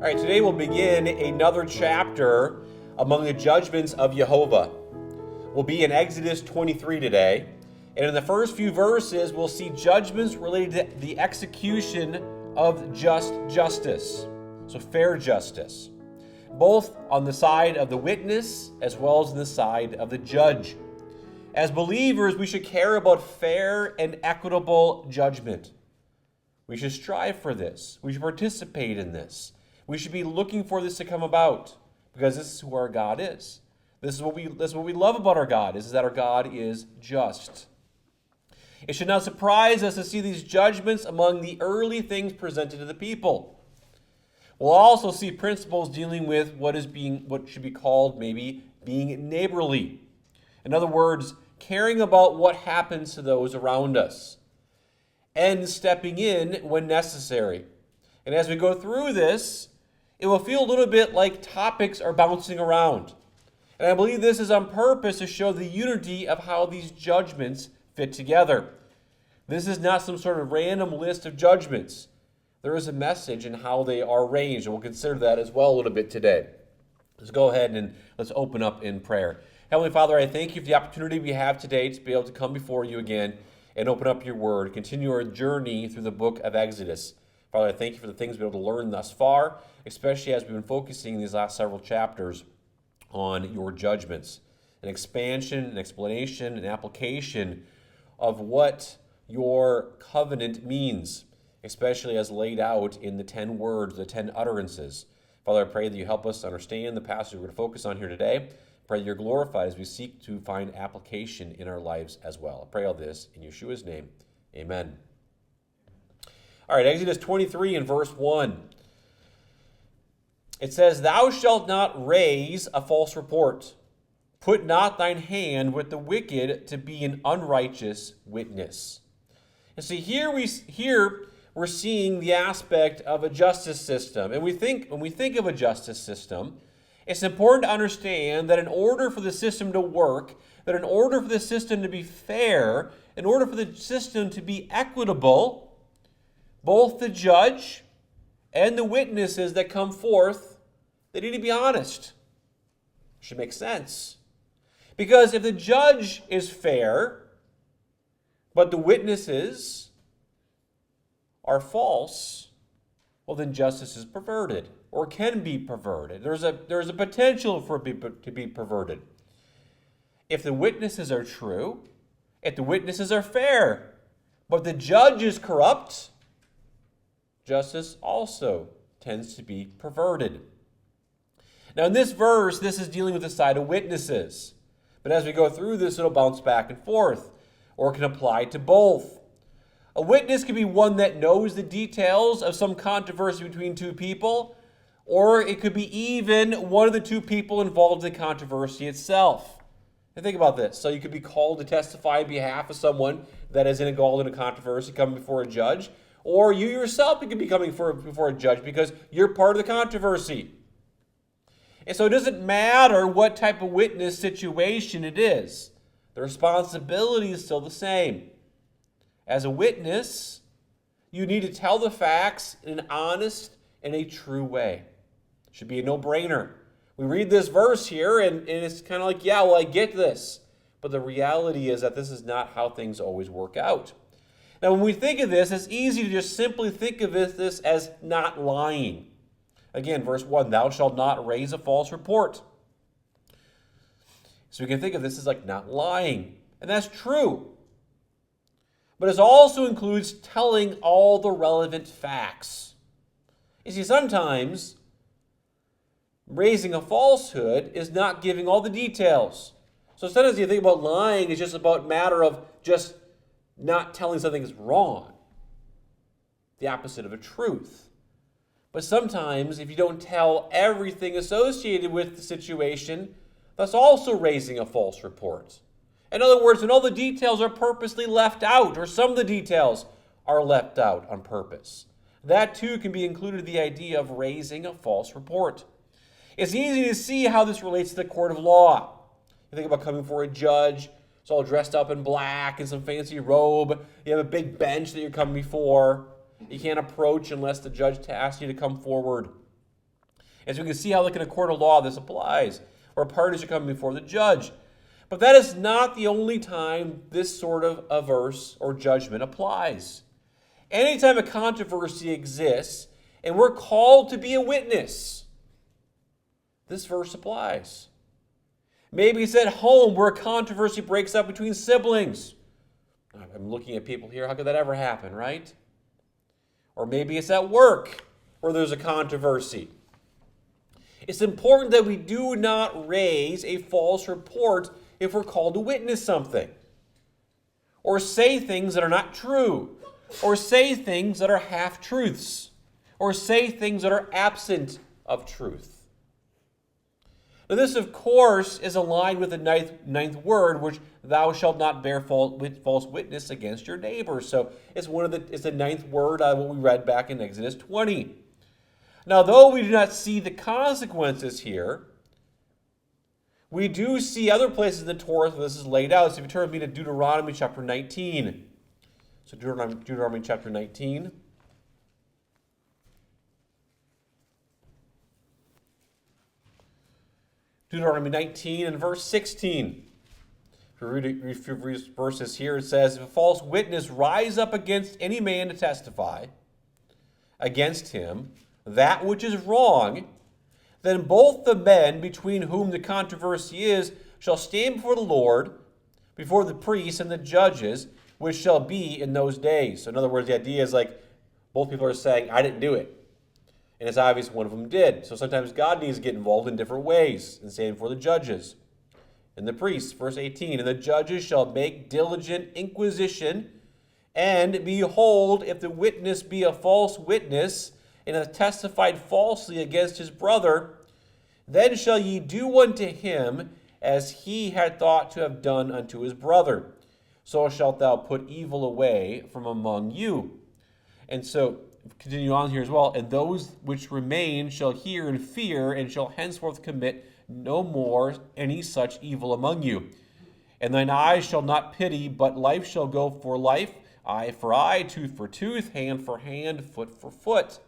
All right, today we'll begin another chapter among the judgments of Yehovah. We'll be in Exodus 23 today. And in the first few verses, we'll see judgments related to the execution of just justice. So fair justice. Both on the side of the witness as well as on the side of the judge. As believers, we should care about fair and equitable judgment. We should strive for this. We should participate in this. We should be looking for this to come about because this is who our God is. This is what we love about our God, is that our God is just. It should not surprise us to see these judgments among the early things presented to the people. We'll also see principles dealing with what should be called maybe being neighborly. In other words, caring about what happens to those around us and stepping in when necessary. And as we go through this, it will feel a little bit like topics are bouncing around. And I believe this is on purpose to show the unity of how these judgments fit together. This is not some sort of random list of judgments. There is a message in how they are arranged, and we'll consider that as well a little bit today. Let's go ahead and let's open up in prayer. Heavenly Father, I thank you for the opportunity we have today to be able to come before you again and open up your word, continue our journey through the book of Exodus. Father, I thank you for the things we've been able to learn thus far, especially as we've been focusing these last several chapters on your judgments, an expansion, an explanation, an application of what your covenant means, especially as laid out in the 10 words, the 10 utterances. Father, I pray that you help us understand the passage we're going to focus on here today. Pray that you're glorified as we seek to find application in our lives as well. I pray all this in Yeshua's name. Amen. All right, Exodus 23 and verse 1. It says, "Thou shalt not raise a false report. Put not thine hand with the wicked to be an unrighteous witness." And see, here we're seeing the aspect of a justice system. And when we think of a justice system, it's important to understand that in order for the system to work, that in order for the system to be fair, in order for the system to be equitable, both the judge and the witnesses that come forth, they need to be honest. Should make sense. Because if the judge is fair, but the witnesses are false, well, then justice is perverted or can be perverted. There's a potential for it to be perverted. If the witnesses are true, if the witnesses are fair, but the judge is corrupt, justice also tends to be perverted. Now in this verse, this is dealing with the side of witnesses. But as we go through this, it'll bounce back and forth, or it can apply to both. A witness can be one that knows the details of some controversy between two people, or it could be even one of the two people involved in the controversy itself. And think about this. So you could be called to testify on behalf of someone that is involved in a controversy coming before a judge, or you yourself could be coming before a judge because you're part of the controversy. And so it doesn't matter what type of witness situation it is. The responsibility is still the same. As a witness, you need to tell the facts in an honest and a true way. It should be a no-brainer. We read this verse here and it's kind of like, yeah, well, I get this. But the reality is that this is not how things always work out. Now, when we think of this, it's easy to just simply think of this as not lying. Again, verse 1, "Thou shalt not raise a false report." So we can think of this as like not lying. And that's true. But it also includes telling all the relevant facts. You see, sometimes raising a falsehood is not giving all the details. So sometimes you think about lying is just about a matter of just not telling something is wrong. The opposite of a truth. But sometimes if you don't tell everything associated with the situation, that's also raising a false report. In other words, when all the details are purposely left out, or some of the details are left out on purpose, that too can be included in the idea of raising a false report. It's easy to see how this relates to the court of law. You think about coming before a judge, it's all dressed up in black in some fancy robe. You have a big bench that you're coming before. You can't approach unless the judge asks you to come forward. As we can see how, like in a court of law, this applies, where parties are coming before the judge. But that is not the only time this sort of a verse or judgment applies. Anytime a controversy exists and we're called to be a witness, this verse applies. Maybe it's at home where a controversy breaks up between siblings. I'm looking at people here. How could that ever happen, right? Or maybe it's at work where there's a controversy. It's important that we do not raise a false report if we're called to witness something, or say things that are not true, or say things that are half-truths, or say things that are absent of truth. Now this, of course, is aligned with the ninth word, which thou shalt not bear false witness against your neighbor. So it's the ninth word, what we read back in Exodus 20. Now, though we do not see the consequences here, we do see other places in the Torah where this is laid out. So if you turn with me to Deuteronomy chapter 19. So Deuteronomy chapter 19. Deuteronomy 19 and verse 16. If you read a few verses here, it says, if a false witness rise up against any man to testify against him that which is wrong, then both the men between whom the controversy is shall stand before the Lord, before the priests and the judges, which shall be in those days. So in other words, the idea is like both people are saying, I didn't do it. And it's obvious one of them did. So sometimes God needs to get involved in different ways and stand before the judges and the priests. Verse 18, and the judges shall make diligent inquisition, and behold, if the witness be a false witness, and hath testified falsely against his brother, then shall ye do unto him as he had thought to have done unto his brother. So shalt thou put evil away from among you. And so, continue on here as well. And those which remain shall hear and fear, and shall henceforth commit no more any such evil among you. And thine eyes shall not pity, but life shall go for life, eye for eye, tooth for tooth, hand for hand, foot for foot.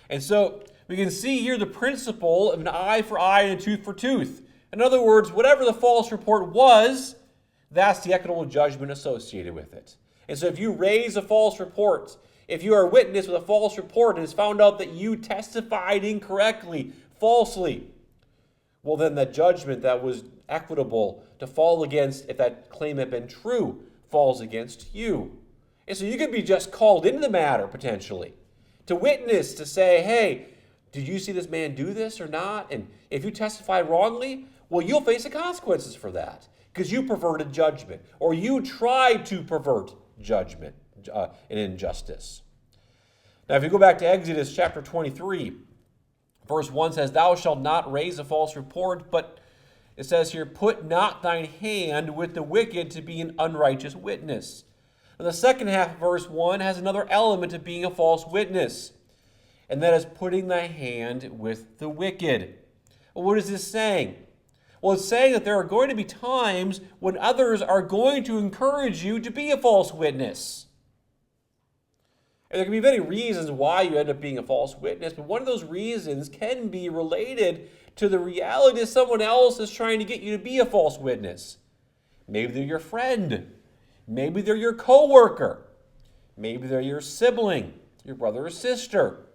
And so we can see here the principle of an eye for eye and a tooth for tooth. In other words, whatever the false report was, that's the equitable judgment associated with it. And so if you raise a false report, if you are a witness with a false report and it's found out that you testified incorrectly, falsely, well then the judgment that was equitable to fall against, if that claim had been true, falls against you. And so you could be just called into the matter potentially, to witness, to say, hey, did you see this man do this or not? And if you testify wrongly, well, you'll face the consequences for that because you perverted judgment or you tried to pervert judgment and injustice. Now, if you go back to Exodus chapter 23, verse 1 says, thou shalt not raise a false report, but it says here, put not thine hand with the wicked to be an unrighteous witness. And the second half of verse 1 has another element of being a false witness, and that is putting thy hand with the wicked. Well, what is this saying? Well, it's saying that there are going to be times when others are going to encourage you to be a false witness. And there can be many reasons why you end up being a false witness, but one of those reasons can be related to the reality that someone else is trying to get you to be a false witness. Maybe they're your friend. Maybe they're your coworker. Maybe they're your sibling, your brother or sister.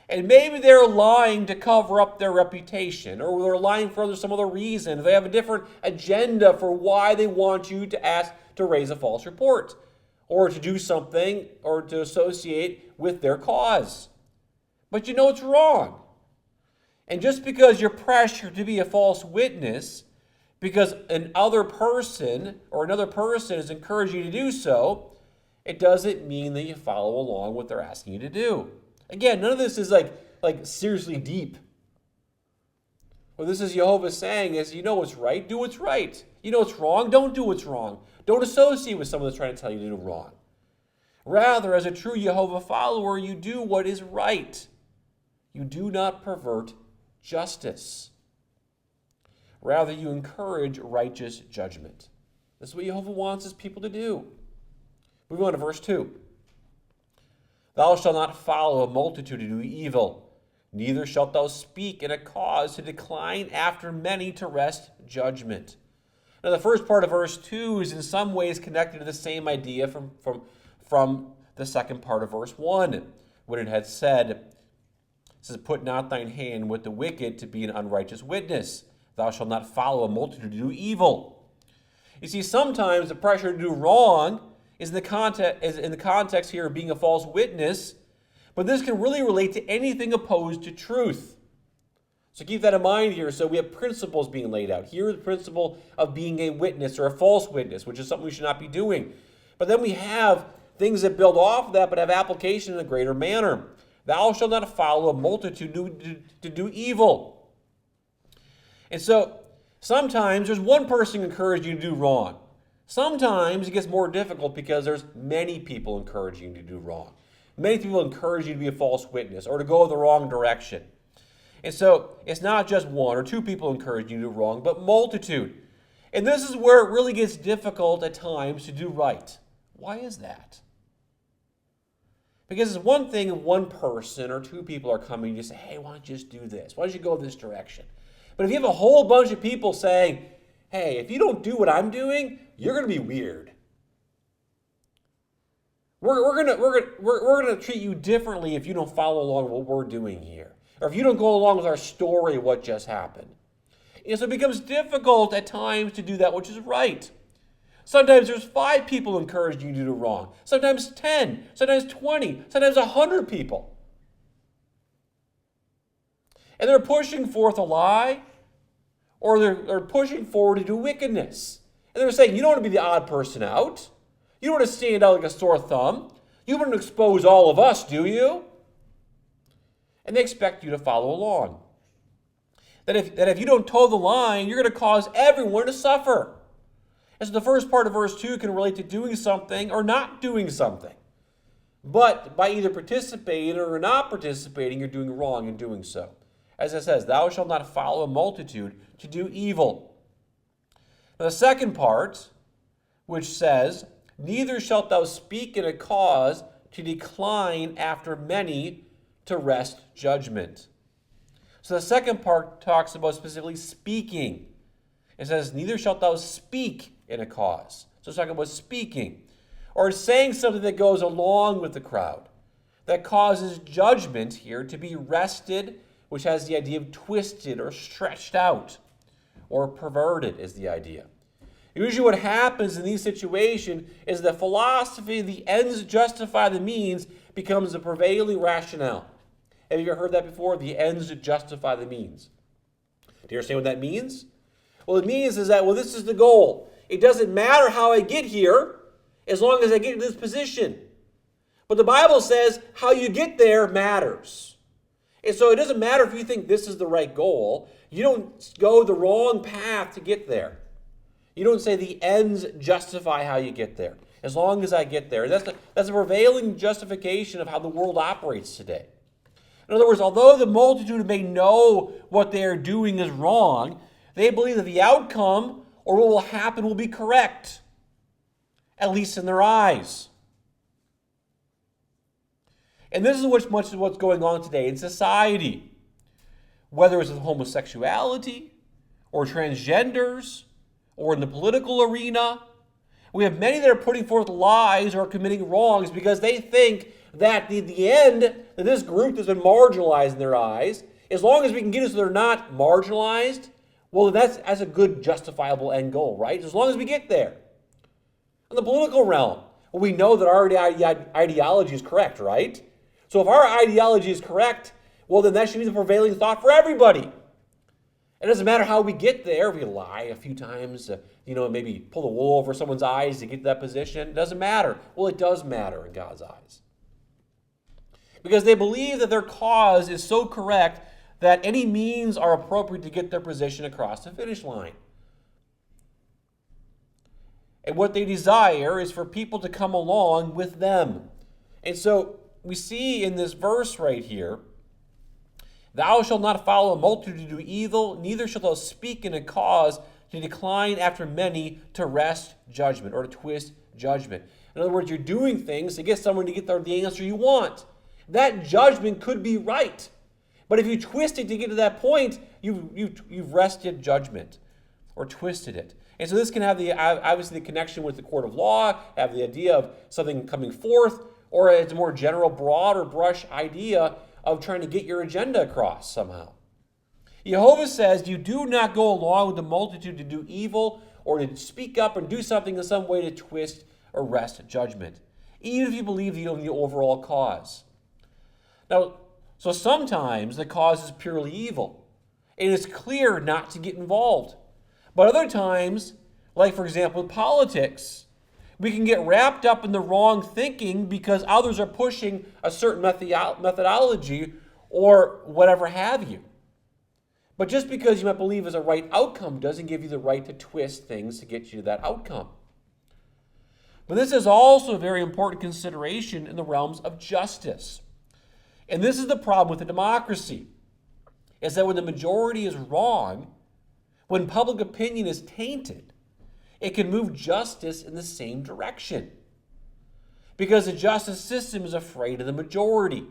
And maybe they're lying to cover up their reputation, or they're lying for some other reason. They have a different agenda for why they want you to ask to raise a false report, or to do something, or to associate with their cause. But you know it's wrong. And just because you're pressured to be a false witness, because another person is encouraging you to do so, it doesn't mean that you follow along what they're asking you to do. Again, none of this is like seriously deep. What this is Yehovah saying is, you know what's right, do what's right. You know what's wrong, don't do what's wrong. Don't associate with someone that's trying to tell you to do wrong. Rather, as a true Yehovah follower, you do what is right. You do not pervert justice. Rather, you encourage righteous judgment. This is what Yehovah wants his people to do. Moving on to verse 2. Thou shalt not follow a multitude to do evil, Neither shalt thou speak in a cause to decline after many to wrest judgment. Now, the first part of verse 2 is in some ways connected to the same idea from the second part of verse 1, when it had said, it says, put not thine hand with the wicked to be an unrighteous witness. Thou shalt not follow a multitude to do evil. You see, sometimes the pressure to do wrong is in the context here of being a false witness, but this can really relate to anything opposed to truth. So keep that in mind here. So we have principles being laid out. Here is the principle of being a witness or a false witness, which is something we should not be doing. But then we have things that build off of that but have application in a greater manner. Thou shalt not follow a multitude to do evil. And so sometimes there's one person encouraging you to do wrong. Sometimes it gets more difficult because there's many people encouraging you to do wrong. Many people encourage you to be a false witness or to go the wrong direction. And so it's not just one or two people encouraging you to do wrong, but multitude. And this is where it really gets difficult at times to do right. Why is that? Because it's one thing if one person or two people are coming and you say, hey, why don't you just do this? Why don't you go this direction? But if you have a whole bunch of people saying, hey, if you don't do what I'm doing, you're going to be weird. We're going to treat you differently if you don't follow along what we're doing here. Or if you don't go along with our story of what just happened. And so it becomes difficult at times to do that which is right. Sometimes there's 5 people encouraging you to do wrong. Sometimes 10, sometimes 20, sometimes 100 people. And they're pushing forth a lie, or they're pushing forward to do wickedness. And they're saying, you don't want to be the odd person out. You don't want to stand out like a sore thumb. You want to expose all of us, do you? And they expect you to follow along. That if you don't toe the line, you're going to cause everyone to suffer. And so the first part of verse 2 can relate to doing something or not doing something. But by either participating or not participating, you're doing wrong in doing so. As it says, thou shalt not follow a multitude to do evil. Now the second part, which says, neither shalt thou speak in a cause to decline after many to wrest judgment. So the second part talks about specifically speaking. It says, neither shalt thou speak in a cause. So it's talking about speaking. Or saying something that goes along with the crowd. That causes judgment here to be wrested, which has the idea of twisted or stretched out. Or perverted is the idea. Usually what happens in these situations is the philosophy of the ends justify the means becomes the prevailing rationale. Have you ever heard that before? The ends justify the means. Do you understand what that means? Well, it means is that, this is the goal. It doesn't matter how I get here as long as I get to this position. But the Bible says how you get there matters. And so it doesn't matter if you think this is the right goal. You don't go the wrong path to get there. You don't say the ends justify how you get there. As long as I get there. That's a prevailing justification of how the world operates today. In other words, although the multitude may know what they are doing is wrong, they believe that the outcome or what will happen will be correct, at least in their eyes. And this is much of what's going on today in society. Whether it's with homosexuality or transgenders or in the political arena, we have many that are putting forth lies or committing wrongs because they think that the end, that this group that's been marginalized in their eyes, as long as we can get it so they're not marginalized, well, that's a good justifiable end goal, right? As long as we get there. In the political realm, well, we know that our ideology is correct, right? So if our ideology is correct, well, then that should be the prevailing thought for everybody. It doesn't matter how we get there. We lie a few times, maybe pull the wool over someone's eyes to get to that position. It doesn't matter. Well, it does matter in God's eyes. Because they believe that their cause is so correct that any means are appropriate to get their position across the finish line. And what they desire is for people to come along with them. And so we see in this verse right here, thou shalt not follow a multitude to do evil, neither shalt thou speak in a cause to decline after many to wrest judgment or to twist judgment. In other words, you're doing things to get someone to get the answer you want. That judgment could be right. But if you twist it to get to that point, you've wrested judgment or twisted it. And so this can have obviously the connection with the court of law, have the idea of something coming forth, or it's a more general, broader brush idea of trying to get your agenda across somehow. Yehovah says, you do not go along with the multitude to do evil or to speak up and do something in some way to twist or wrest judgment, even if you believe in the overall cause. Now, so sometimes the cause is purely evil, and it's clear not to get involved. But other times, like for example with politics, we can get wrapped up in the wrong thinking because others are pushing a certain methodology or whatever have you. But just because you might believe is a right outcome doesn't give you the right to twist things to get you to that outcome. But this is also a very important consideration in the realms of justice. And this is the problem with a democracy, is that when the majority is wrong, when public opinion is tainted, it can move justice in the same direction. Because the justice system is afraid of the majority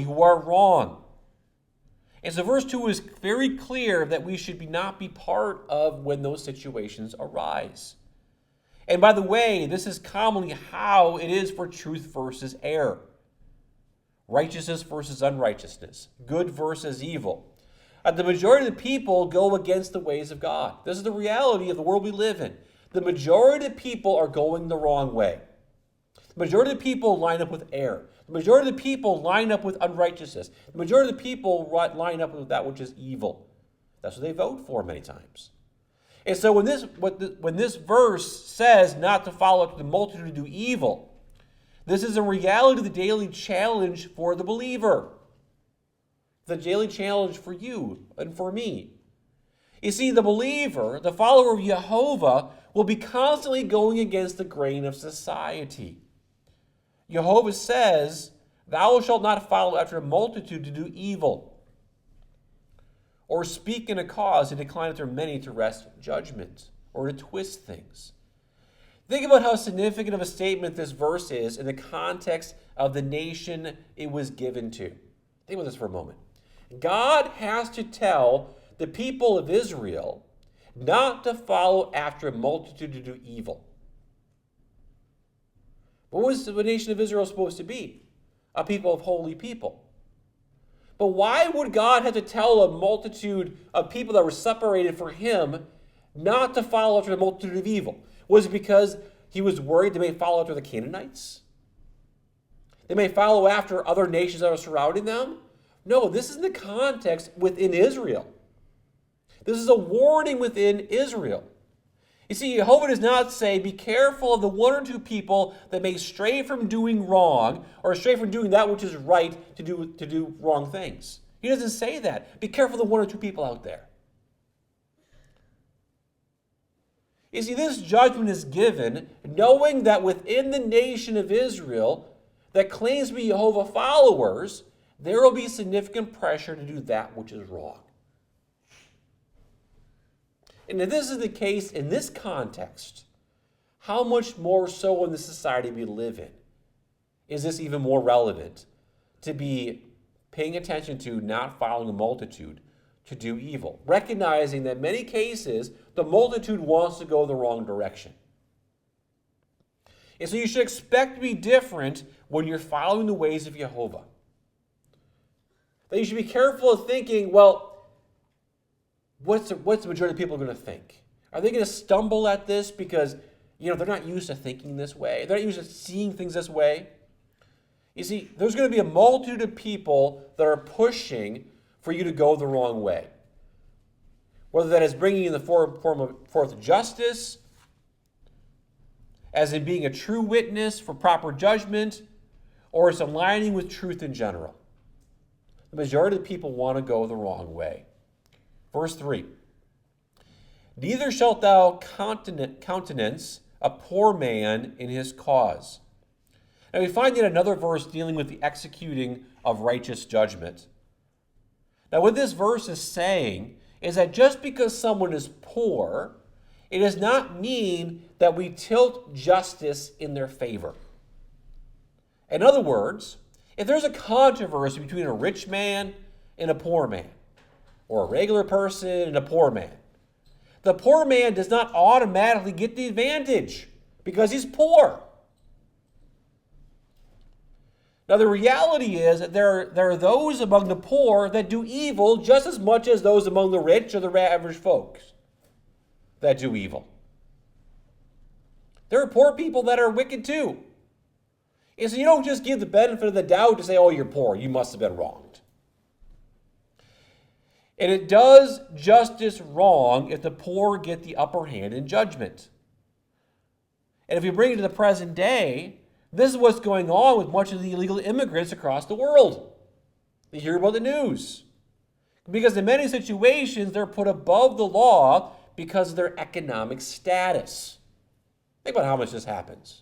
who are wrong. And so verse 2 is very clear that we should not be part of when those situations arise. And by the way, this is commonly how it is for truth versus error. Righteousness versus unrighteousness. Good versus evil. The majority of the people go against the ways of God. This is the reality of the world we live in. The majority of the people are going the wrong way. The majority of the people line up with error. The majority of the people line up with unrighteousness. The majority of the people line up with that which is evil. That's what they vote for many times. And so when this verse says not to follow after the multitude to do evil, this is in reality the daily challenge for the believer. The daily challenge for you and for me. You see, the believer, the follower of Yehovah, will be constantly going against the grain of society. Yehovah says, thou shalt not follow after a multitude to do evil, or speak in a cause and decline after many to wrest judgment, or to twist things. Think about how significant of a statement this verse is in the context of the nation it was given to. Think about this for a moment. God has to tell the people of Israel not to follow after a multitude to do evil. What was the nation of Israel supposed to be? A people of holy people. But why would God have to tell a multitude of people that were separated for him not to follow after the multitude of evil? Was it because he was worried they may follow after the Canaanites? They may follow after other nations that are surrounding them? No, this is in the context within Israel. This is a warning within Israel. You see, Yehovah does not say, be careful of the one or two people that may stray from doing wrong or stray from doing that which is right to do wrong things. He doesn't say that. Be careful of the one or two people out there. You see, this judgment is given knowing that within the nation of Israel that claims to be Yehovah followers, there will be significant pressure to do that which is wrong. And if this is the case in this context, how much more so in the society we live in is this even more relevant to be paying attention to not following a multitude to do evil, recognizing that in many cases the multitude wants to go the wrong direction. And so you should expect to be different when you're following the ways of Yehovah. That you should be careful of thinking, well, what's the majority of people going to think? Are they going to stumble at this because, they're not used to thinking this way? They're not used to seeing things this way? You see, there's going to be a multitude of people that are pushing for you to go the wrong way. Whether that is bringing in the form of justice, as in being a true witness for proper judgment, or it's aligning with truth in general. The majority of the people want to go the wrong way. Verse 3, neither shalt thou countenance a poor man in his cause. Now we find yet another verse dealing with the executing of righteous judgment. Now what this verse is saying is that just because someone is poor, it does not mean that we tilt justice in their favor. In other words, If there's a controversy between a rich man and a poor man, or a regular person and a poor man, the poor man does not automatically get the advantage because he's poor. Now, the reality is that there are those among the poor that do evil just as much as those among the rich or the average folks that do evil. There are poor people that are wicked too. And so you don't just give the benefit of the doubt to say, oh, you're poor, you must have been wronged. And it does justice wrong if the poor get the upper hand in judgment. And if we bring it to the present day, this is what's going on with much of the illegal immigrants across the world. You hear about the news. Because in many situations, they're put above the law because of their economic status. Think about how much this happens.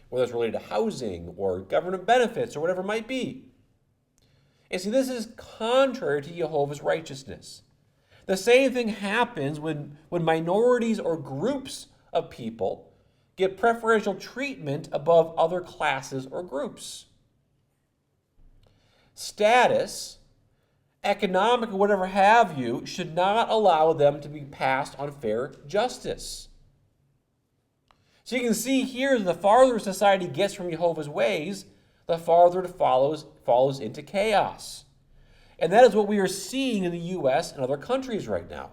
Whether it's related to housing or government benefits or whatever it might be. And see, this is contrary to Yehovah's righteousness. The same thing happens when minorities or groups of people get preferential treatment above other classes or groups. Status, economic, or whatever have you, should not allow them to be passed on fair justice. So you can see here, the farther society gets from Yehovah's ways, the farther it falls into chaos. And that is what we are seeing in the U.S. and other countries right now.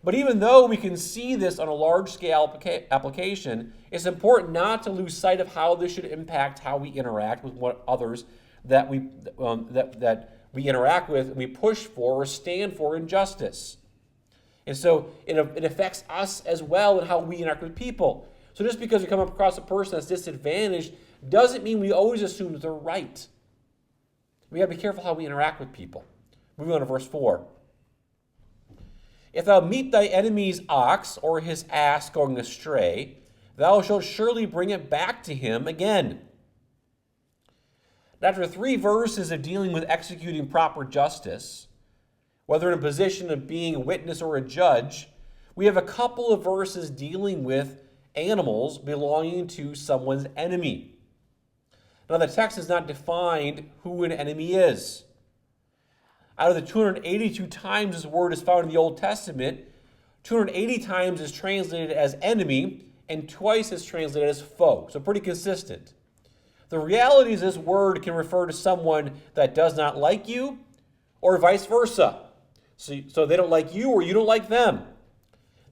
But even though we can see this on a large-scale application, it's important not to lose sight of how this should impact how we interact with what others that we interact with and we push for or stand for in justice. And so it affects us as well in how we interact with people. So just because we come across a person that's disadvantaged doesn't mean we always assume that they're right. We got to be careful how we interact with people. Moving on to verse 4. If thou meet thy enemy's ox or his ass going astray, thou shalt surely bring it back to him again. After 3 verses of dealing with executing proper justice, whether in a position of being a witness or a judge, we have a couple of verses dealing with animals belonging to someone's enemy. Now, the text has not defined who an enemy is. Out of the 282 times this word is found in the Old Testament, 280 times is translated as enemy, and twice is translated as foe. So pretty consistent. The reality is this word can refer to someone that does not like you, or vice versa. So they don't like you or you don't like them.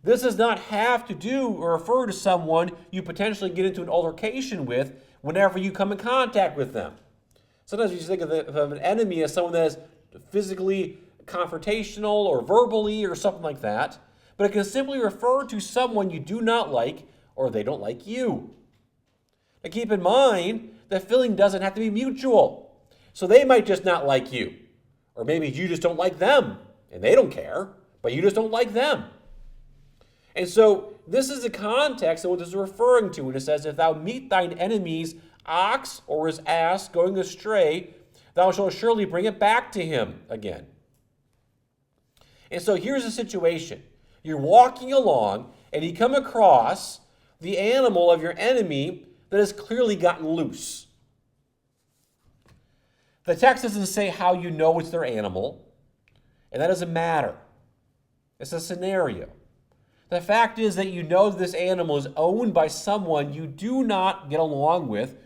This does not have to do or refer to someone you potentially get into an altercation with whenever you come in contact with them. Sometimes we just think of an enemy as someone that is physically confrontational or verbally or something like that, but it can simply refer to someone you do not like or they don't like you. Now keep in mind, the feeling doesn't have to be mutual. So they might just not like you, or maybe you just don't like them, and they don't care, but you just don't like them. And so this is the context of what this is referring to when it says, if thou meet thine enemy's ox or his ass going astray, thou shalt surely bring it back to him again. And so here's the situation. You're walking along and you come across the animal of your enemy that has clearly gotten loose. The text doesn't say how you know it's their animal, and that doesn't matter. It's a scenario. The fact is that you know this animal is owned by someone you do not get along with,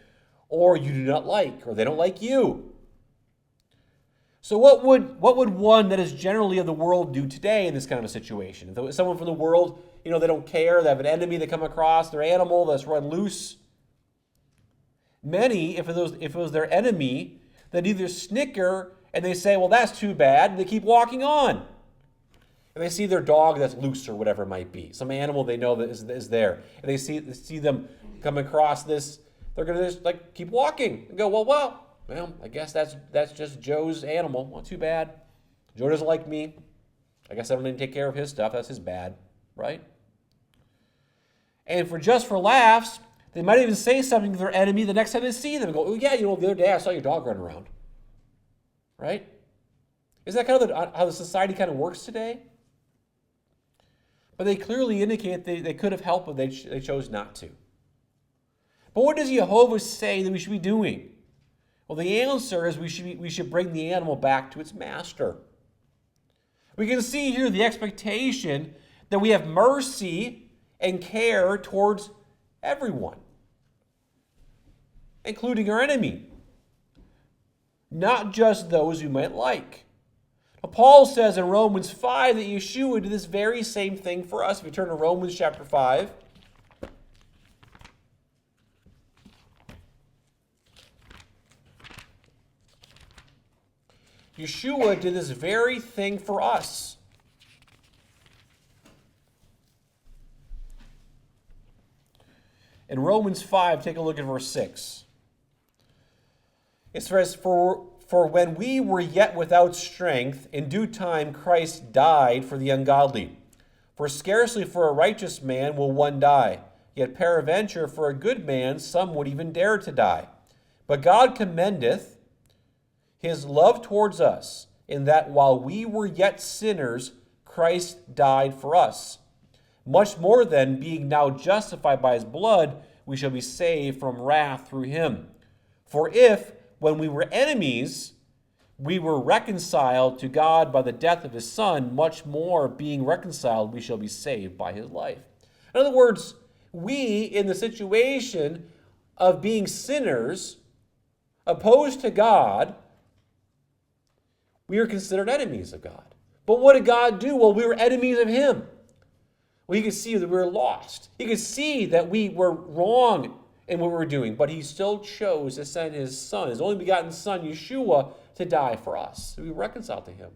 or you do not like, or they don't like you. So what would one that is generally of the world do today in this kind of a situation? If someone from the world, they don't care, they have an enemy they come across, their animal that's run loose. Many, if it was their enemy, they'd either snicker and they say, well, that's too bad, and they keep walking on. And they see their dog that's loose or whatever it might be, some animal they know that is there, and they see them come across this, they're going to just keep walking and go, well, I guess that's just Joe's animal. Well, too bad. Joe doesn't like me. I guess I don't need to take care of his stuff. That's his bad, right? And for laughs, they might even say something to their enemy the next time they see them and go, oh yeah, the other day I saw your dog running around, right? Isn't that kind of how the society kind of works today? But they clearly indicate they could have helped, but they chose not to. But what does Yehovah say that we should be doing? Well, the answer is we should bring the animal back to its master. We can see here the expectation that we have mercy and care towards everyone, including our enemy, not just those we might like. Now, Paul says in Romans 5 that Yeshua did this very same thing for us. If we turn to Romans chapter 5. Yeshua did this very thing for us. In Romans 5, take a look at verse 6. It says, For when we were yet without strength, in due time Christ died for the ungodly. For scarcely for a righteous man will one die, yet peradventure for a good man some would even dare to die. But God commendeth his love towards us, in that while we were yet sinners, Christ died for us. Much more then, being now justified by his blood, we shall be saved from wrath through him. For if, when we were enemies, we were reconciled to God by the death of his Son, much more, being reconciled, we shall be saved by his life. In other words, we, in the situation of being sinners, opposed to God, we are considered enemies of God. But what did God do? Well, we were enemies of him. Well, you could see that we were lost. You could see that we were wrong in what we were doing, but he still chose to send his Son, his only begotten Son, Yeshua, to die for us. We were reconciled to him.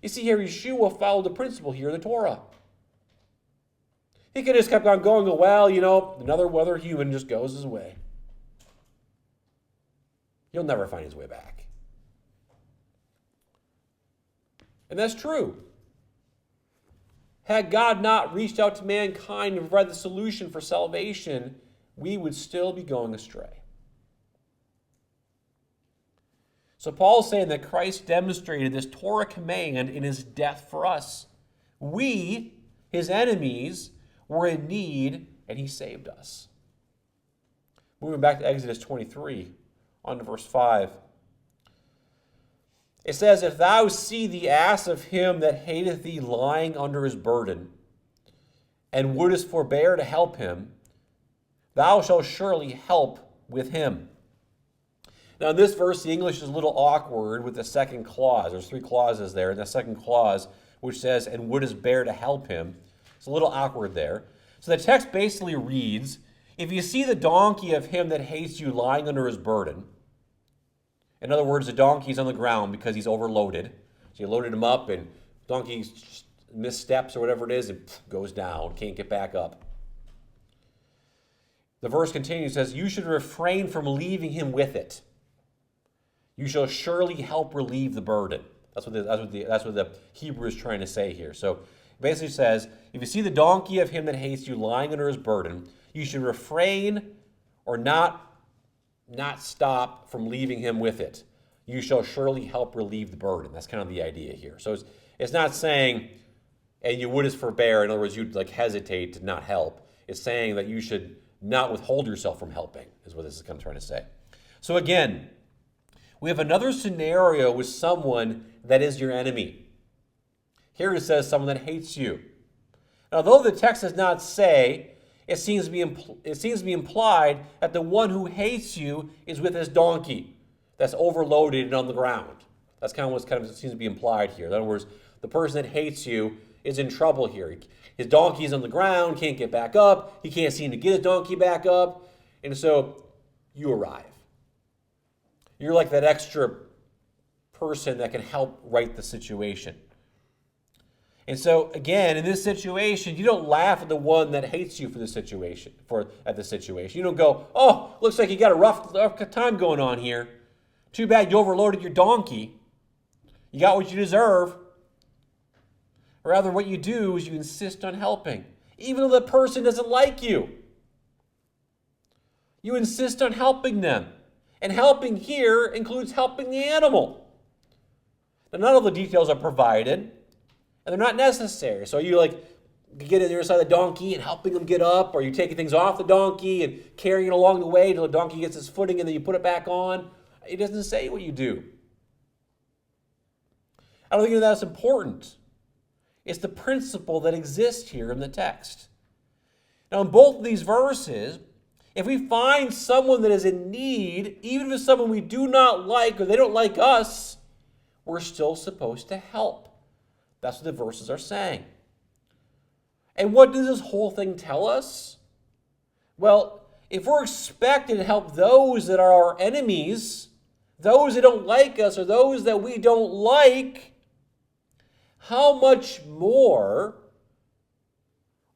You see here, Yeshua followed the principle here in the Torah. He could have just kept on going, well, another human just goes his way. He'll never find his way back. And that's true. Had God not reached out to mankind and provided the solution for salvation, we would still be going astray. So Paul's saying that Christ demonstrated this Torah command in his death for us. We, his enemies, were in need, and he saved us. Moving back to Exodus 23, on to verse 5. It says, If thou see the ass of him that hateth thee lying under his burden, and wouldest forbear to help him, thou shalt surely help with him. Now in this verse, the English is a little awkward with the second clause. There's 3 clauses there, and the second clause, which says, and wouldest bear to help him. It's a little awkward there. So the text basically reads, if you see the donkey of him that hates you lying under his burden, in other words, the donkey's on the ground because he's overloaded. So you loaded him up and donkey missteps or whatever it is and goes down, can't get back up. The verse continues, says, you should refrain from leaving him with it. You shall surely help relieve the burden. That's what the Hebrew is trying to say here. So it basically says, if you see the donkey of him that hates you lying under his burden, you should refrain or not stop from leaving him with it. You shall surely help relieve the burden. That's kind of the idea here. So it's not saying, and you wouldest forbear, in other words, you'd hesitate to not help. It's saying that you should not withhold yourself from helping, is what this is kind of trying to say. So again, we have another scenario with someone that is your enemy. Here it says someone that hates you. Now, although the text does not say, it seems to be implied that the one who hates you is with his donkey that's overloaded and on the ground. That's kind of what seems to be implied here. In other words, the person that hates you is in trouble here. His donkey is on the ground, can't get back up. He can't seem to get his donkey back up. And so you arrive. You're like that extra person that can help right the situation. And so, again, in this situation, you don't laugh at the one that hates you for the situation. You don't go, oh, looks like you got a rough time going on here. Too bad you overloaded your donkey. You got what you deserve. Rather, what you do is you insist on helping, even though the person doesn't like you. You insist on helping them. And helping here includes helping the animal. Now, none of the details are provided. And they're not necessary. So you get in the other side of the donkey and helping them get up, or you're taking things off the donkey and carrying it along the way until the donkey gets its footing and then you put it back on. It doesn't say what you do. I don't think that's important. It's the principle that exists here in the text. Now, in both of these verses, if we find someone that is in need, even if it's someone we do not like or they don't like us, we're still supposed to help. That's what the verses are saying. And what does this whole thing tell us? Well, if we're expected to help those that are our enemies, those that don't like us or those that we don't like, how much more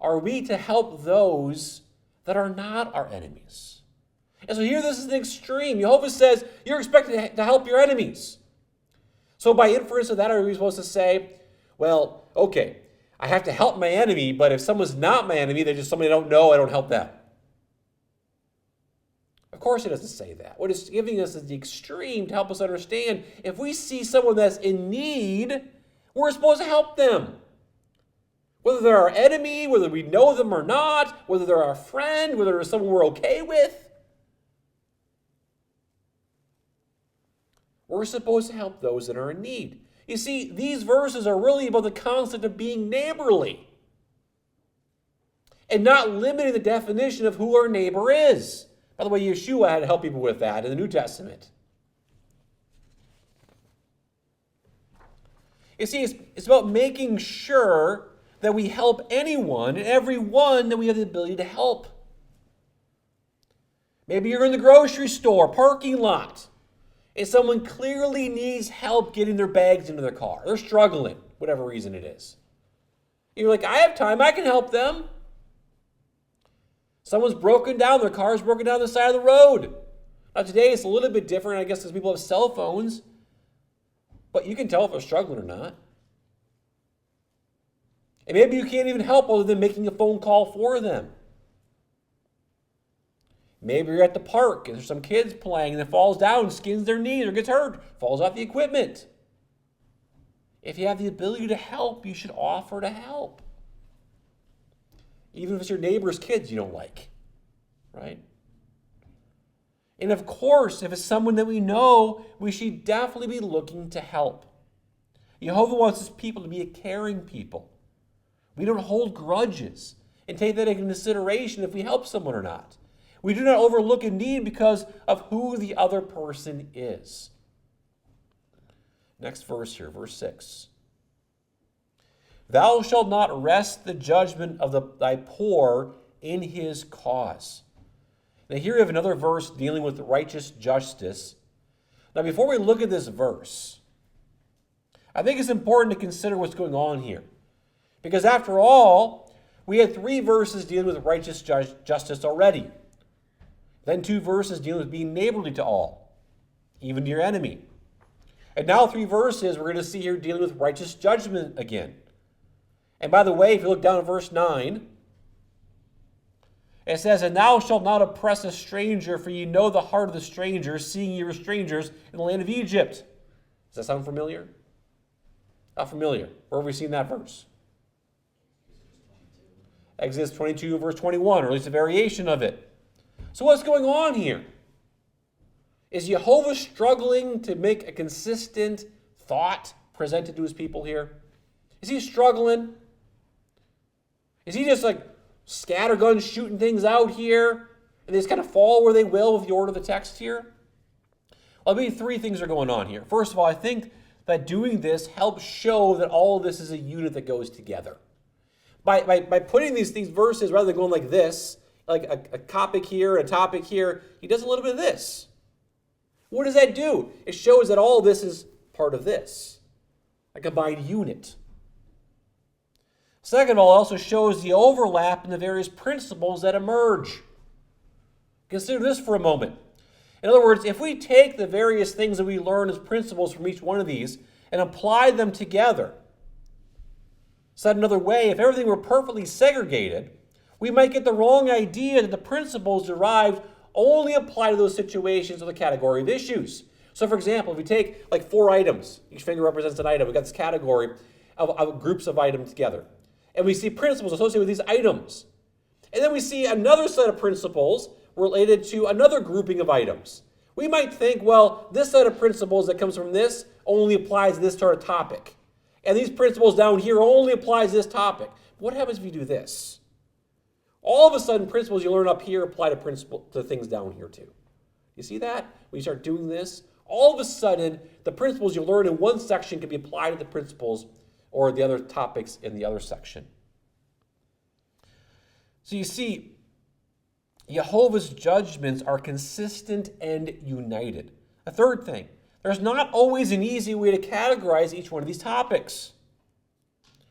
are we to help those that are not our enemies? And so here this is an extreme. Yehovah says you're expected to help your enemies. So by inference of that, are we supposed to say, well, okay, I have to help my enemy, but if someone's not my enemy, they're just somebody I don't know, I don't help them. Of course it doesn't say that. What it's giving us is the extreme to help us understand if we see someone that's in need, we're supposed to help them. Whether they're our enemy, whether we know them or not, whether they're our friend, whether they're someone we're okay with. We're supposed to help those that are in need. You see, these verses are really about the concept of being neighborly and not limiting the definition of who our neighbor is. By the way, Yeshua had to help people with that in the New Testament. You see, it's about making sure that we help anyone and everyone that we have the ability to help. Maybe you're in the grocery store, parking lot, and someone clearly needs help getting their bags into their car. They're struggling, whatever reason it is. You're like, I have time, I can help them. Someone's broken down, their car's broken down the side of the road. Now today it's a little bit different, I guess, because people have cell phones. But you can tell if they're struggling or not. And maybe you can't even help other than making a phone call for them. Maybe you're at the park and there's some kids playing and it falls down, skins their knees or gets hurt, falls off the equipment. If you have the ability to help, you should offer to help. Even if it's your neighbor's kids you don't like, right? And of course, if it's someone that we know, we should definitely be looking to help. Yehovah wants his people to be a caring people. We don't hold grudges and take that into consideration if we help someone or not. We do not overlook a need because of who the other person is. Next verse here, verse 6. Thou shalt not wrest the judgment of thy poor in his cause. Now here we have another verse dealing with righteous justice. Now before we look at this verse, I think it's important to consider what's going on here. Because after all, we had 3 verses dealing with righteous justice already. Then 2 verses dealing with being neighborly to all, even to your enemy. And now 3 verses we're going to see here dealing with righteous judgment again. And by the way, if you look down at verse 9, it says, And thou shalt not oppress a stranger, for ye know the heart of the stranger, seeing ye were strangers in the land of Egypt. Does that sound familiar? Not familiar. Where have we seen that verse? Exodus 22, verse 21, or at least a variation of it. So what's going on here? Is Yehovah struggling to make a consistent thought presented to his people here? Is he struggling? Is he just like scattergun shooting things out here and they just kind of fall where they will with the order of the text here? Well, I mean, 3 things are going on here. First of all, I think that doing this helps show that all of this is a unit that goes together. By putting these verses, rather than going like this, like a topic here, a topic here, he does a little bit of this. What does that do? It shows that all this is part of this, a combined unit. Second of all, it also shows the overlap in the various principles that emerge. Consider this for a moment. In other words, if we take the various things that we learn as principles from each one of these and apply them together, said another way, if everything were perfectly segregated, we might get the wrong idea that the principles derived only apply to those situations or the category of issues. So for example, if we take like 4 items, each finger represents an item, we've got this category of groups of items together. And we see principles associated with these items. And then we see another set of principles related to another grouping of items. We might think, well, this set of principles that comes from this only applies to this sort of topic. And these principles down here only applies to this topic. What happens if you do this? All of a sudden, principles you learn up here apply to things down here too. You see that? When you start doing this, all of a sudden, the principles you learn in one section can be applied to the principles or the other topics in the other section. So you see, Yehovah's judgments are consistent and united. A third thing, there's not always an easy way to categorize each one of these topics.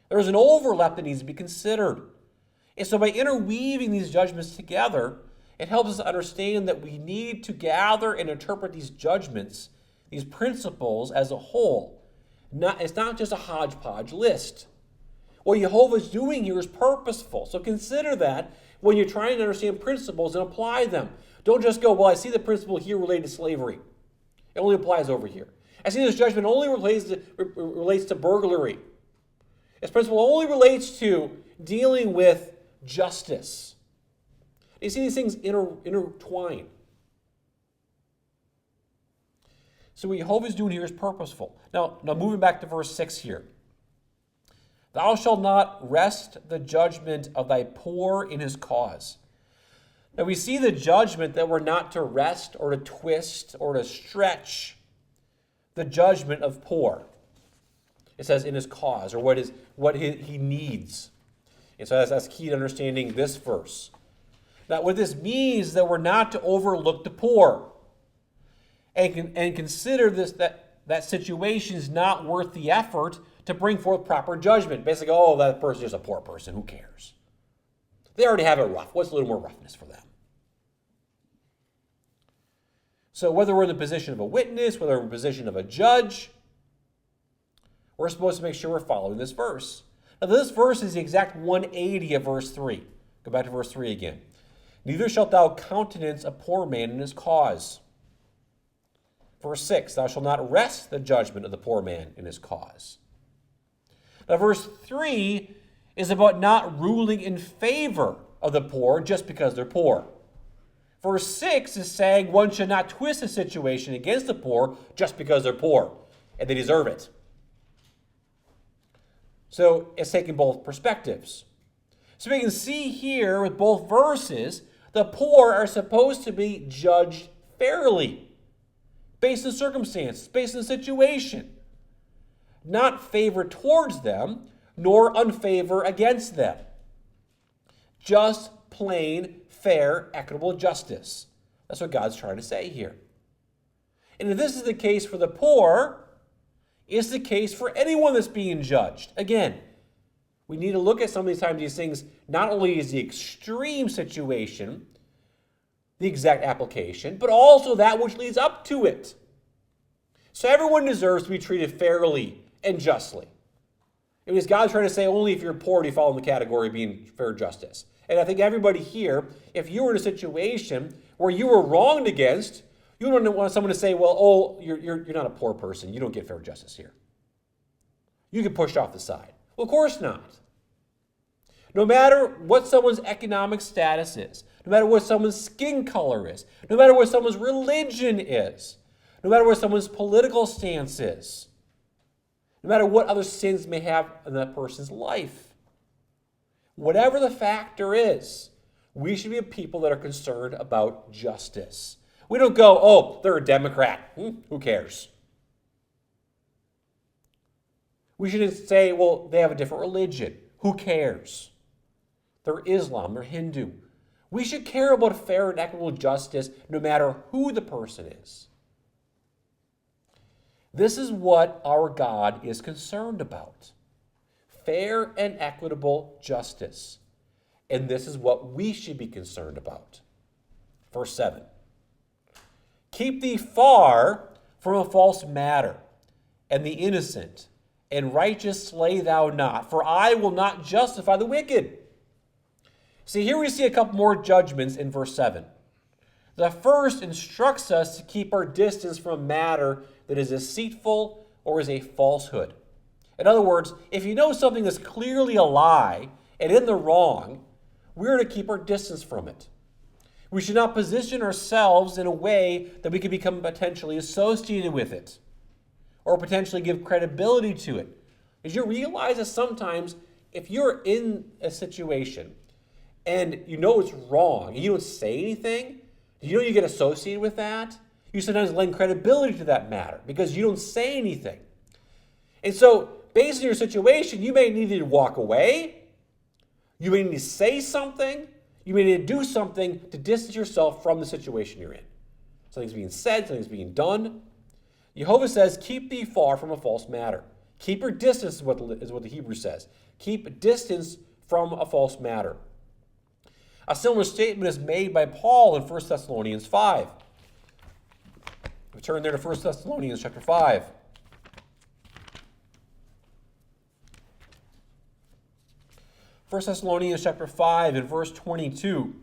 There's an overlap that needs to be considered. And so by interweaving these judgments together, it helps us understand that we need to gather and interpret these judgments, these principles as a whole. It's not just a hodgepodge list. What Yehovah's doing here is purposeful. So consider that when you're trying to understand principles and apply them. Don't just go, well, I see the principle here related to slavery. It only applies over here. I see this judgment only relates to burglary. This principle only relates to dealing with justice. You see these things intertwine. So what Yehovah is doing here is purposeful. Now moving back to verse 6 here. Thou shalt not wrest the judgment of thy poor in his cause. Now we see the judgment that we're not to wrest or to twist or to stretch the judgment of poor. It says in his cause, or what he needs. And so that's key to understanding this verse. Now what this means is that we're not to overlook the poor and consider that situation is not worth the effort to bring forth proper judgment. Basically, oh, that person is a poor person. Who cares? They already have it rough. What's a little more roughness for them? So whether we're in the position of a witness, whether we're in the position of a judge, we're supposed to make sure we're following this verse. Now, this verse is the exact 180 of verse 3. Go back to verse 3 again. Neither shalt thou countenance a poor man in his cause. Verse 6, thou shalt not wrest the judgment of the poor man in his cause. Now, verse 3 is about not ruling in favor of the poor just because they're poor. Verse 6 is saying one should not twist a situation against the poor just because they're poor and they deserve it. So it's taking both perspectives. So we can see here with both verses, the poor are supposed to be judged fairly, based on circumstances, based on situation. Not favor towards them, nor unfavor against them. Just plain, fair, equitable justice. That's what God's trying to say here. And if this is the case for the poor, it's the case for anyone that's being judged. Again, we need to look at some of these things, not only as the extreme situation, the exact application, but also that which leads up to it. So everyone deserves to be treated fairly and justly. It is God trying to say only if you're poor do you fall in the category of being fair justice. And I think everybody here, if you were in a situation where you were wronged against, you wouldn't want someone to say, well, oh, you're not a poor person. You don't get fair justice here. You get pushed off the side. Well, of course not. No matter what someone's economic status is, no matter what someone's skin color is, no matter what someone's religion is, no matter what someone's political stance is, no matter what other sins may have in that person's life, whatever the factor is, we should be a people that are concerned about justice. We don't go, oh, they're a Democrat. Who cares? We shouldn't say, well, they have a different religion. Who cares? They're Islam, they're Hindu. We should care about fair and equitable justice no matter who the person is. This is what our God is concerned about. Fair and equitable justice. And this is what we should be concerned about. Verse 7. Keep thee far from a false matter, and the innocent, and righteous slay thou not, for I will not justify the wicked. See, here we see a couple more judgments in verse 7. The first instructs us to keep our distance from a matter that is deceitful or is a falsehood. In other words, if you know something is clearly a lie and in the wrong, we're to keep our distance from it. We should not position ourselves in a way that we could become potentially associated with it or potentially give credibility to it. Because you realize that sometimes if you're in a situation and you know it's wrong and you don't say anything, you get associated with that? You sometimes lend credibility to that matter because you don't say anything. And so, based on your situation, you may need to walk away. You may need to say something. You may need to do something to distance yourself from the situation you're in. Something's being said, something's being done. Yehovah says, keep thee far from a false matter. Keep your distance is what the Hebrew says. Keep distance from a false matter. A similar statement is made by Paul in 1 Thessalonians 5. We turn there to 1 Thessalonians chapter 5. First Thessalonians chapter 5 and verse 22.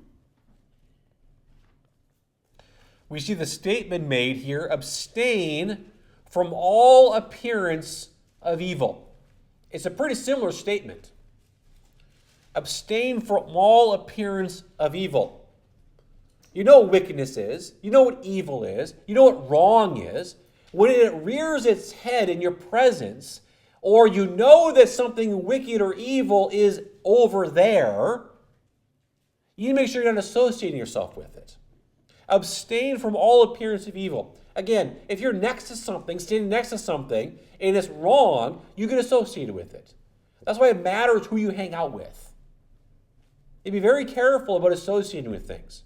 We see the statement made here, abstain from all appearance of evil. It's a pretty similar statement. Abstain from all appearance of evil. You know what wickedness is. You know what evil is. You know what wrong is. When it rears its head in your presence, or you know that something wicked or evil is over there, you need to make sure you're not associating yourself with it. Abstain from all appearance of evil. Again, if you're next to something, standing next to something, and it's wrong, you get associated with it. That's why it matters who you hang out with. You be very careful about associating with things.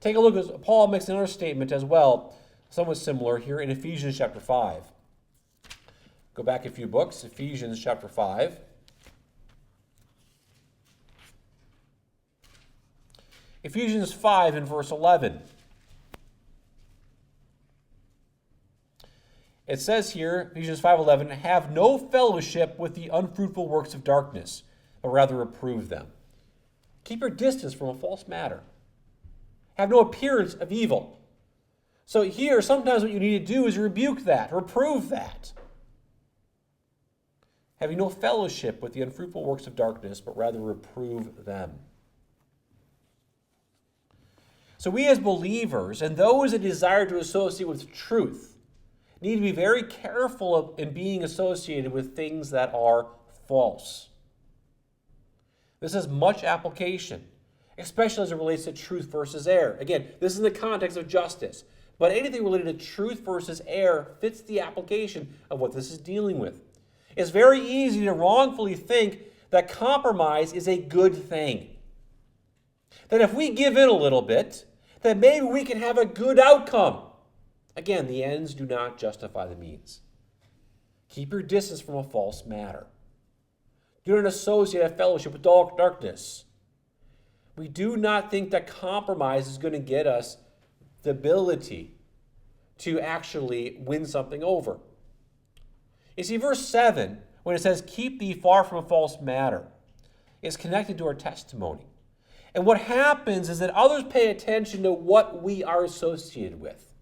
Take a look at Paul makes another statement as well, somewhat similar here in Ephesians chapter 5. Go back a few books, Ephesians chapter 5. Ephesians 5 and verse 11. It says here, Ephesians 5:11, have no fellowship with the unfruitful works of darkness, but rather reprove them. Keep your distance from a false matter. Have no appearance of evil. So here, sometimes what you need to do is rebuke that, reprove that. Having no fellowship with the unfruitful works of darkness, but rather reprove them. So we as believers, and those that desire to associate with truth, need to be very careful in being associated with things that are false. This has much application, especially as it relates to truth versus error. Again, this is in the context of justice, but anything related to truth versus error fits the application of what this is dealing with. It's very easy to wrongfully think that compromise is a good thing. That if we give in a little bit, that maybe we can have a good outcome. Again, the ends do not justify the means. Keep your distance from a false matter. Do not associate a fellowship with darkness. We do not think that compromise is going to get us the ability to actually win something over. You see, verse 7, when it says, keep thee far from a false matter, is connected to our testimony. And what happens is that others pay attention to what we are associated with,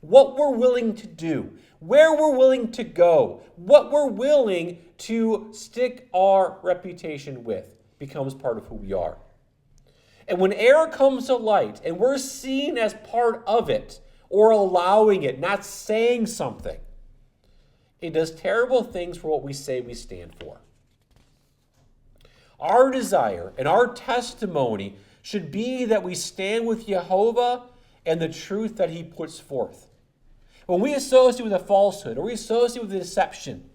what we're willing to do, where we're willing to go, what we're willing to stick our reputation with becomes part of who we are. And when error comes to light and we're seen as part of it or allowing it, not saying something, it does terrible things for what we say we stand for. Our desire and our testimony should be that we stand with Yehovah and the truth that he puts forth. When we associate with a falsehood or we associate with a deception,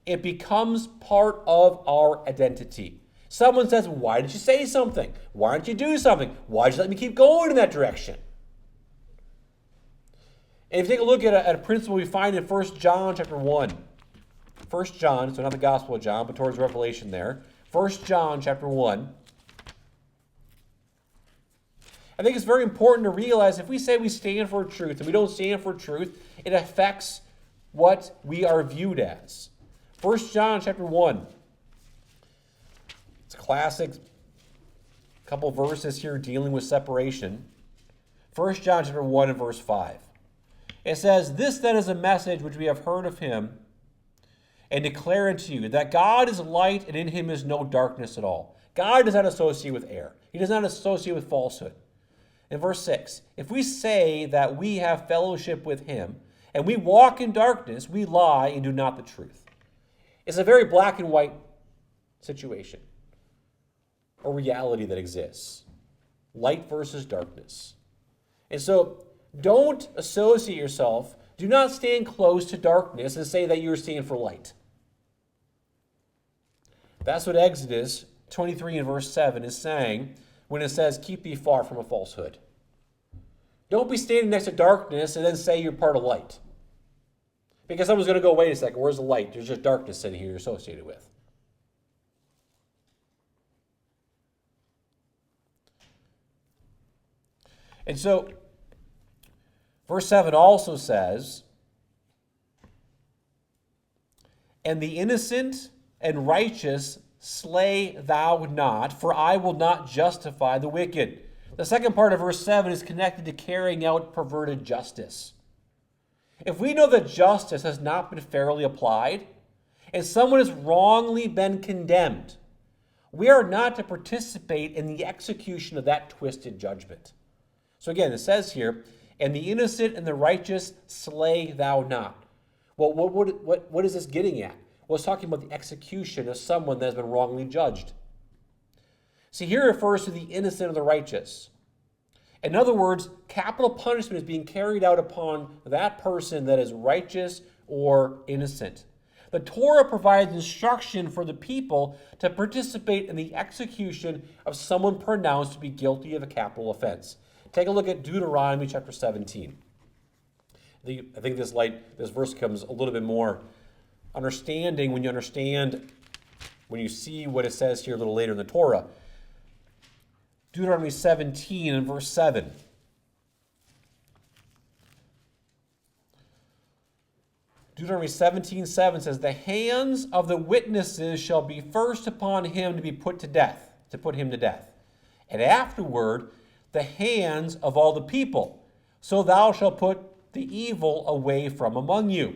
it becomes part of our identity. Someone says, why did you say something? Why didn't you do something? Why did you let me keep going in that direction? And if you take a look at a principle we find in 1 John chapter 1. 1 John, so not the Gospel of John, but towards Revelation there. 1 John chapter 1. I think it's very important to realize if we say we stand for truth and we don't stand for truth, it affects what we are viewed as. 1 John chapter 1. It's a classic couple verses here dealing with separation. 1 John chapter 1 and verse 5. It says, this then is a message which we have heard of him, and declare unto you that God is light and in him is no darkness at all. God does not associate with error. He does not associate with falsehood. In verse 6, if we say that we have fellowship with him and we walk in darkness, we lie and do not the truth. It's a very black and white situation or reality that exists. Light versus darkness. And so don't associate yourself, do not stand close to darkness and say that you're standing for light. That's what Exodus 23 and verse 7 is saying when it says, keep thee far from a falsehood. Don't be standing next to darkness and then say you're part of light. Because someone's going to go, wait a second, where's the light? There's just darkness sitting here you're associated with. And so, verse 7 also says, and the innocent and righteous slay thou not, for I will not justify the wicked. The second part of verse 7 is connected to carrying out perverted justice. If we know that justice has not been fairly applied, and someone has wrongly been condemned, we are not to participate in the execution of that twisted judgment. So again, it says here, and the innocent and the righteous slay thou not. Well, what is this getting at? Well, it's talking about the execution of someone that has been wrongly judged. See, here it refers to the innocent and the righteous. In other words, capital punishment is being carried out upon that person that is righteous or innocent. The Torah provides instruction for the people to participate in the execution of someone pronounced to be guilty of a capital offense. Take a look at Deuteronomy chapter 17. I think this verse becomes a little bit more understanding when you see what it says here a little later in the Torah. Deuteronomy 17 and verse 7. Deuteronomy 17:7 says, the hands of the witnesses shall be first upon him to be put to death, to put him to death. And afterward, the hands of all the people. So thou shalt put the evil away from among you.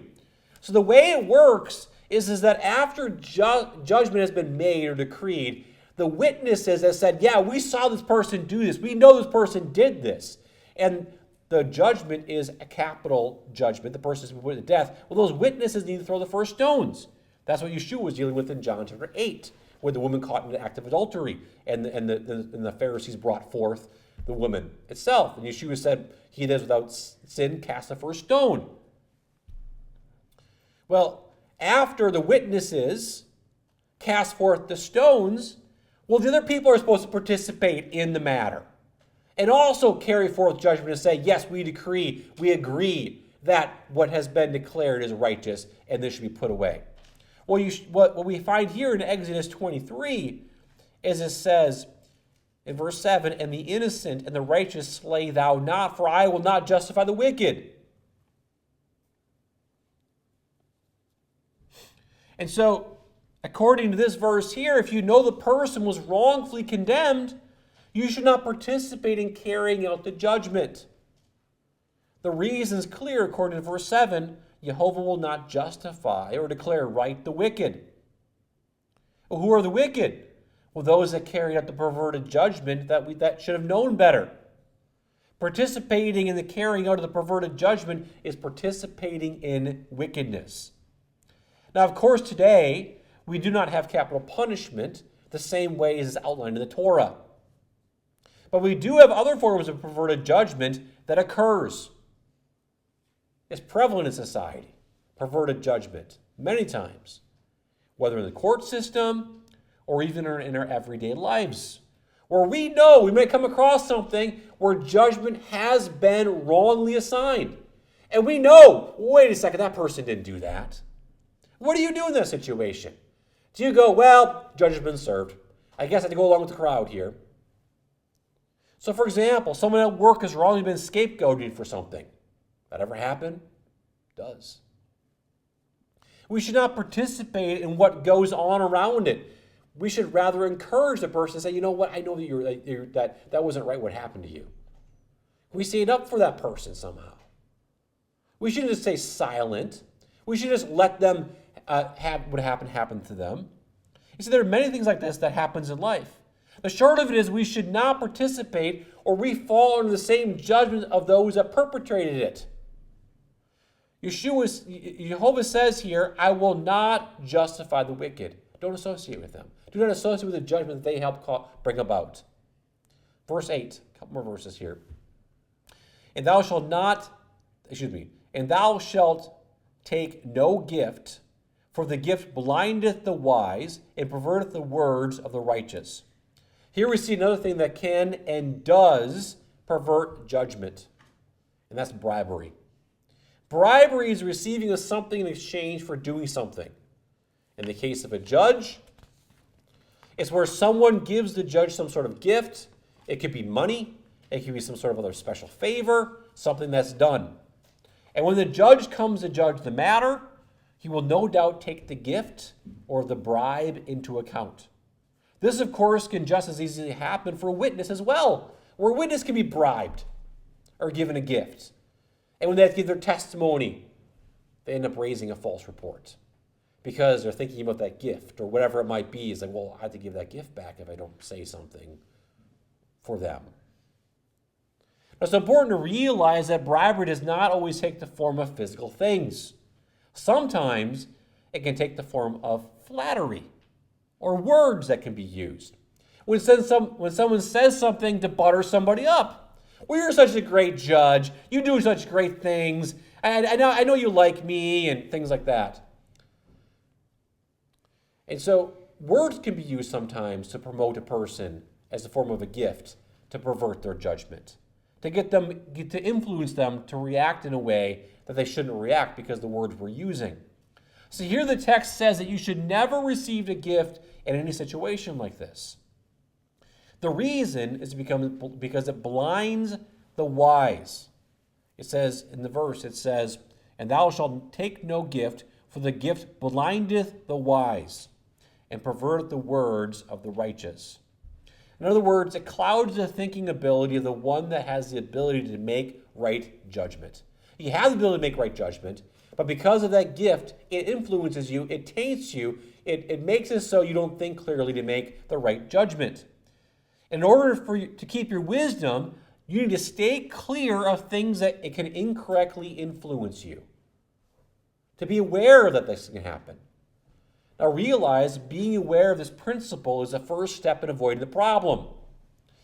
So the way it works is that after judgment has been made or decreed, the witnesses have said, yeah, we saw this person do this. We know this person did this. And the judgment is a capital judgment. The person is put to death. Well, those witnesses need to throw the first stones. That's what Yeshua was dealing with in John chapter 8, where the woman caught in the act of adultery and the Pharisees brought forth the woman itself. And Yeshua said, he that is without sin cast the first stone. Well, after the witnesses cast forth the stones, well, the other people are supposed to participate in the matter and also carry forth judgment and say, yes, we agree that what has been declared is righteous and this should be put away. Well, what we find here in Exodus 23 is it says in verse 7, and the innocent and the righteous slay thou not, for I will not justify the wicked. And so, according to this verse here, if you know the person was wrongfully condemned, you should not participate in carrying out the judgment. The reason is clear according to verse 7, Yehovah will not justify or declare right the wicked. Well, who are the wicked? Well, those that carried out the perverted judgment that should have known better. Participating in the carrying out of the perverted judgment is participating in wickedness. Now, of course, today, we do not have capital punishment the same way as is outlined in the Torah. But we do have other forms of perverted judgment that occurs. It's prevalent in society, perverted judgment, many times, whether in the court system or even in our everyday lives, where we know we may come across something where judgment has been wrongly assigned. And we know, wait a second, that person didn't do that. What do you do in that situation? Do you go, well, judge has been served. I guess I have to go along with the crowd here. So, for example, someone at work has wrongly been scapegoated for something. That ever happen? It does. We should not participate in what goes on around it. We should rather encourage the person and say, you know what, I know that that wasn't right what happened to you. We stand up for that person somehow. We shouldn't just stay silent. We should just let them would happen to them. You see, there are many things like this that happens in life. The short of it is we should not participate or we fall under the same judgment of those that perpetrated it. Yehovah says here, I will not justify the wicked. Don't associate with them. Do not associate with the judgment that they help bring about. Verse 8, a couple more verses here. And thou shalt take no gift, for the gift blindeth the wise and perverteth the words of the righteous. Here we see another thing that can and does pervert judgment, and that's bribery. Bribery is receiving of something in exchange for doing something. In the case of a judge, it's where someone gives the judge some sort of gift. It could be money. It could be some sort of other special favor, something that's done. And when the judge comes to judge the matter, he will no doubt take the gift or the bribe into account. This, of course, can just as easily happen for a witness as well, where a witness can be bribed or given a gift. And when they have to give their testimony, they end up raising a false report because they're thinking about that gift or whatever it might be. It's like, well, I have to give that gift back if I don't say something for them. Now, it's important to realize that bribery does not always take the form of physical things. Sometimes it can take the form of flattery or words that can be used. When someone says something to butter somebody up, well, you're such a great judge. You do such great things. I know you like me and things like that. And so words can be used sometimes to promote a person as a form of a gift to pervert their judgment, to influence them to react in a way that they shouldn't react because the words we're using. So here the text says that you should never receive a gift in any situation like this. The reason is because it blinds the wise. It says in the verse, and thou shalt take no gift, for the gift blindeth the wise, and perverteth the words of the righteous. In other words, it clouds the thinking ability of the one that has the ability to make right judgment. You have the ability to make right judgment, but because of that gift, it influences you, it taints you, it makes it so you don't think clearly to make the right judgment. In order for you to keep your wisdom, you need to stay clear of things that it can incorrectly influence you. To be aware that this can happen. Now realize being aware of this principle is the first step in avoiding the problem.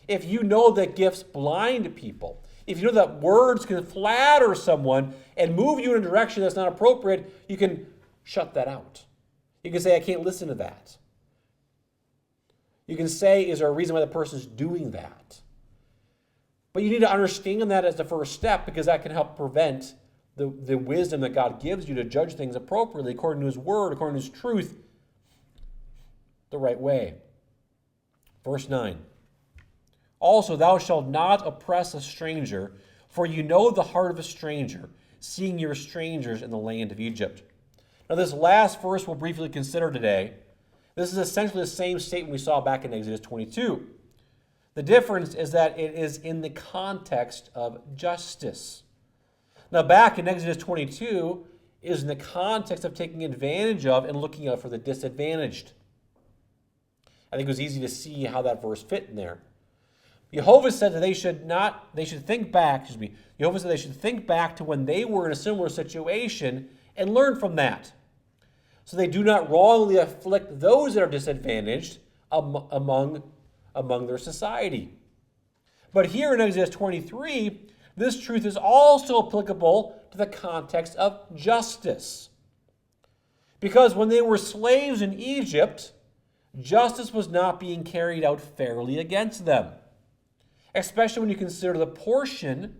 If you know that gifts blind people, if you know that words can flatter someone and move you in a direction that's not appropriate, you can shut that out. You can say, I can't listen to that. You can say, is there a reason why the person is doing that? But you need to understand that as the first step because that can help prevent the wisdom that God gives you to judge things appropriately according to his word, according to his truth, the right way. Verse 9. Also, thou shalt not oppress a stranger, for you know the heart of a stranger, seeing you are strangers in the land of Egypt. Now, this last verse we'll briefly consider today. This is essentially the same statement we saw back in Exodus 22. The difference is that it is in the context of justice. Now, back in Exodus 22 is in the context of taking advantage of and looking out for the disadvantaged. I think it was easy to see how that verse fit in there. Yehovah said that Yehovah said they should think back to when they were in a similar situation and learn from that. So they do not wrongly afflict those that are disadvantaged among their society. But here in Exodus 23, this truth is also applicable to the context of justice. Because when they were slaves in Egypt, justice was not being carried out fairly against them. Especially when you consider the portion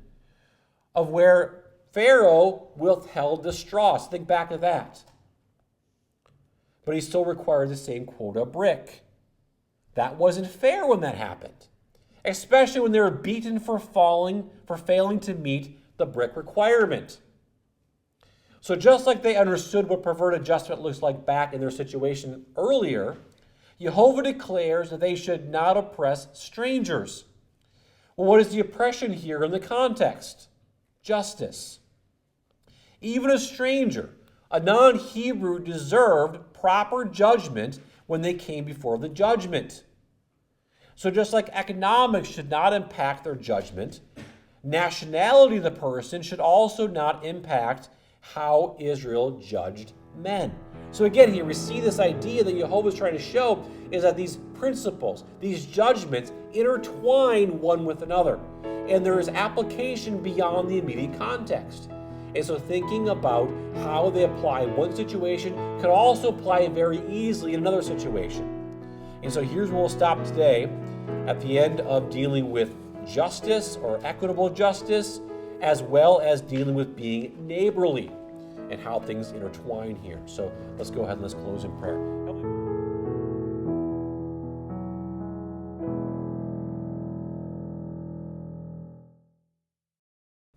of where Pharaoh withheld the straw. So think back to that. But he still required the same quota of brick. That wasn't fair when that happened. Especially when they were beaten for failing to meet the brick requirement. So just like they understood what perverted judgment looks like back in their situation earlier, Yehovah declares that they should not oppress strangers. Well, what is the oppression here in the context? Justice. Even a stranger, A non-Hebrew deserved proper judgment when they came before the judgment. So just like economics should not impact their judgment, nationality of the person should also not impact how Israel judged men. So again, here we see this idea that Yehovah is trying to show is that these principles, these judgments, intertwine one with another. And there is application beyond the immediate context. And so thinking about how they apply in one situation can also apply very easily in another situation. And so here's where we'll stop today at the end of dealing with justice or equitable justice, as well as dealing with being neighborly and how things intertwine here. So let's go ahead and let's close in prayer.